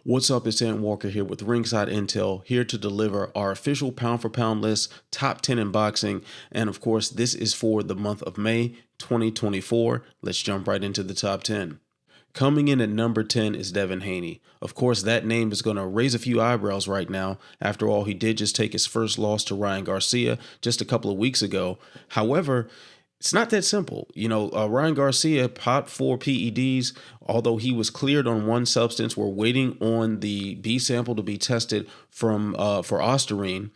What's up? It's Ant Walker here with Ringside Intel, here to deliver our official pound for pound list, top 10 in boxing. And of course, this is for the month of May 2024. Let's jump right into the top 10. Coming in at number 10 is Devin Haney. Of course, that name is going to raise a few eyebrows right now. After all, he did just take his first loss to Ryan Garcia just a couple of weeks ago. However, it's not that simple. Ryan Garcia popped 4 PEDs, although he was cleared on one substance. We're waiting on the B sample to be tested for ostarine.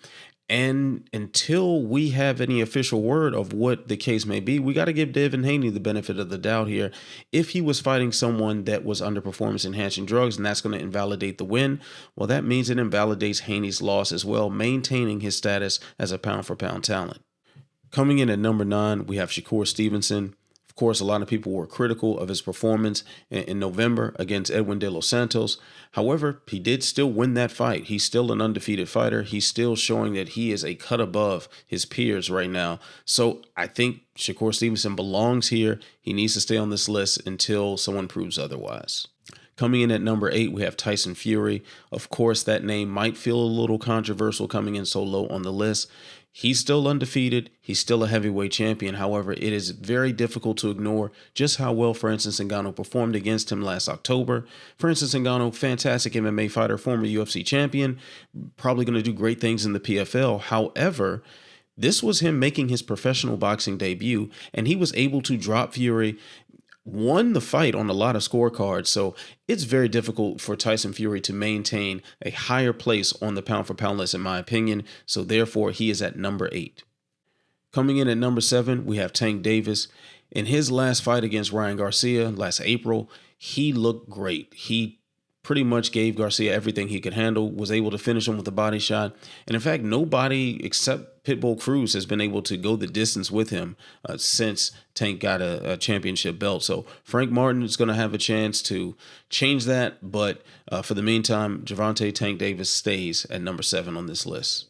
And until we have any official word of what the case may be, we got to give Devin Haney the benefit of the doubt here. If he was fighting someone that was under performance-enhancing drugs and that's going to invalidate the win, well, that means it invalidates Haney's loss as well, maintaining his status as a pound-for-pound talent. Coming in at number 9, we have Shakur Stevenson. Of course, a lot of people were critical of his performance in November against Edwin De Los Santos. However, he did still win that fight. He's still an undefeated fighter. He's still showing that he is a cut above his peers right now. So I think Shakur Stevenson belongs here. He needs to stay on this list until someone proves otherwise. Coming in at number 8, we have Tyson Fury. Of course, that name might feel a little controversial coming in so low on the list. He's still undefeated. He's still a heavyweight champion. However, it is very difficult to ignore just how well Francis Ngannou performed against him last October. Francis Ngannou, fantastic MMA fighter, former UFC champion, probably going to do great things in the PFL. However, this was him making his professional boxing debut, and he was able to drop Fury, won the fight on a lot of scorecards. So it's very difficult for Tyson Fury to maintain a higher place on the pound for pound list, in my opinion. So therefore, he is at number 8. Coming in at number 7, we have Tank Davis. In his last fight against Ryan Garcia last April, he looked great. He pretty much gave Garcia everything he could handle, was able to finish him with a body shot. And in fact, nobody except Pitbull Cruz has been able to go the distance with him since Tank got a championship belt. So Frank Martin is going to have a chance to change that. But for the meantime, Gervonta Tank Davis stays at number 7 on this list.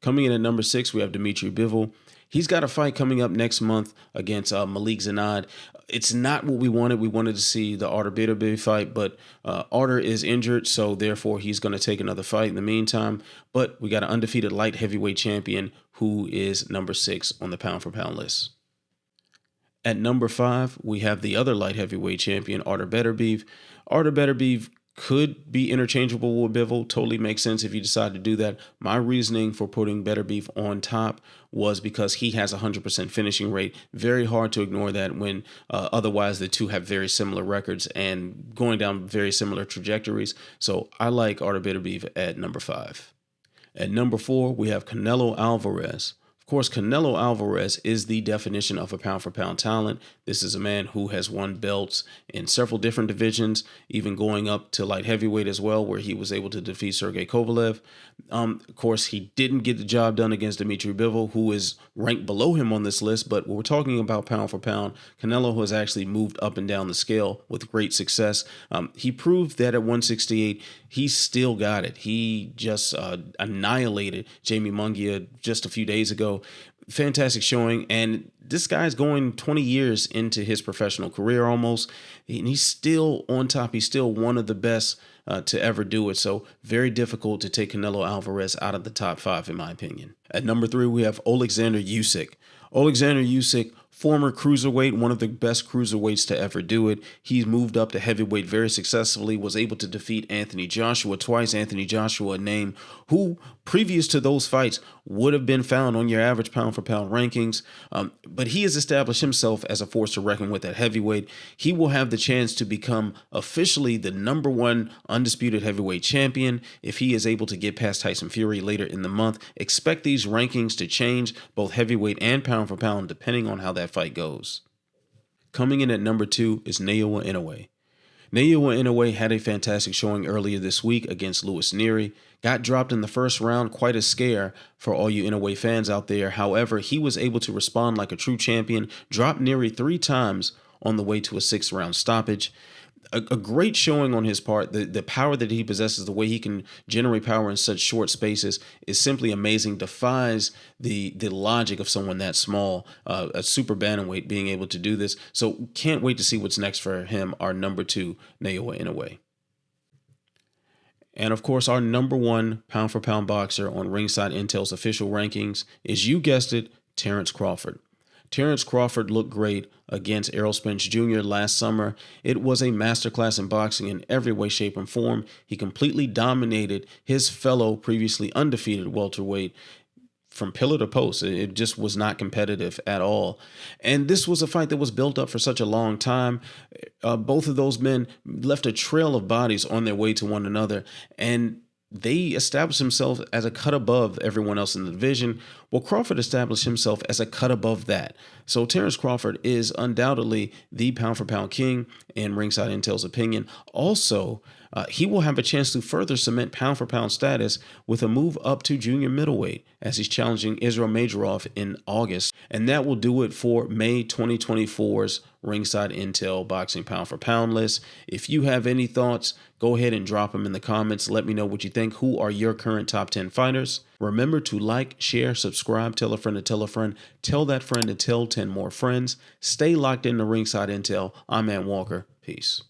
Coming in at number 6, we have Dimitri Bivol. He's got a fight coming up next month against Malik Zanad. It's not what we wanted. We wanted to see the Artur Beterbiev fight, but Artur is injured, so therefore he's going to take another fight in the meantime. But we got an undefeated light heavyweight champion who is number 6 on the pound-for-pound list. At number 5, we have the other light heavyweight champion, Artur Beterbiev. Artur Beterbiev could be interchangeable with Bivol. Totally makes sense if you decide to do that. My reasoning for putting Beterbiev on top was because he has 100% finishing rate. Very hard to ignore that when otherwise the two have very similar records and going down very similar trajectories. So I like Artur Beterbiev at number 5. At number 4, we have Canelo Alvarez. Of course, Canelo Alvarez is the definition of a pound-for-pound talent. This is a man who has won belts in several different divisions, even going up to light heavyweight as well, where he was able to defeat Sergey Kovalev. Of course, he didn't get the job done against Dimitri Bivol, who is ranked below him on this list. But when we're talking about pound-for-pound, Canelo has actually moved up and down the scale with great success. He proved that at 168, he still got it. He just annihilated Jamie Munguia just a few days ago. Fantastic showing, and this guy's going 20 years into his professional career almost, and he's still on top. He's still one of the best to ever do it, so very difficult to take Canelo Alvarez out of the top 5, in my opinion. At number 3, we have Oleksandr Usyk. Oleksandr Usyk, former cruiserweight, one of the best cruiserweights to ever do it. He's moved up to heavyweight very successfully, was able to defeat Anthony Joshua twice. Anthony Joshua, a name who, previous to those fights, would have been found on your average pound-for-pound rankings. But he has established himself as a force to reckon with at heavyweight. He will have the chance to become officially the number 1 undisputed heavyweight champion if he is able to get past Tyson Fury later in the month. Expect these rankings to change, both heavyweight and pound-for-pound, depending on how that fight goes. Coming in at number 2 is Naoya Inoue. Naoya Inoue had a fantastic showing earlier this week against Luis Nery. Got dropped in the first round, quite a scare for all you Inoue fans out there. However, he was able to respond like a true champion, dropped Nery 3 times on the way to a 6th round stoppage. A great showing on his part. The power that he possesses, the way he can generate power in such short spaces is simply amazing. Defies the logic of someone that small, a super bantamweight being able to do this. So can't wait to see what's next for him, our number 2, Naoya Inoue. And of course, our number one pound for pound boxer on Ringside Intel's official rankings is, you guessed it, Terrence Crawford. Terrence Crawford looked great against Errol Spence Jr. last summer. It was a masterclass in boxing in every way, shape, and form. He completely dominated his fellow previously undefeated welterweight from pillar to post. It just was not competitive at all. And this was a fight that was built up for such a long time. Both of those men left a trail of bodies on their way to one another, and they established themselves as a cut above everyone else in the division. Well, Crawford established himself as a cut above that. So Terrence Crawford is undoubtedly the pound for pound king in Ringside Intel's opinion. Also, he will have a chance to further cement pound for pound status with a move up to junior middleweight as he's challenging Israel Majorov in August. And that will do it for May 2024's Ringside Intel Boxing Pound for Pound list. If you have any thoughts, go ahead and drop them in the comments. Let me know what you think. Who are your current top 10 fighters? Remember to like, share, subscribe, tell a friend to tell a friend, tell that friend to tell 10 more friends. Stay locked into Ringside Intel. I'm Ant Walker. Peace.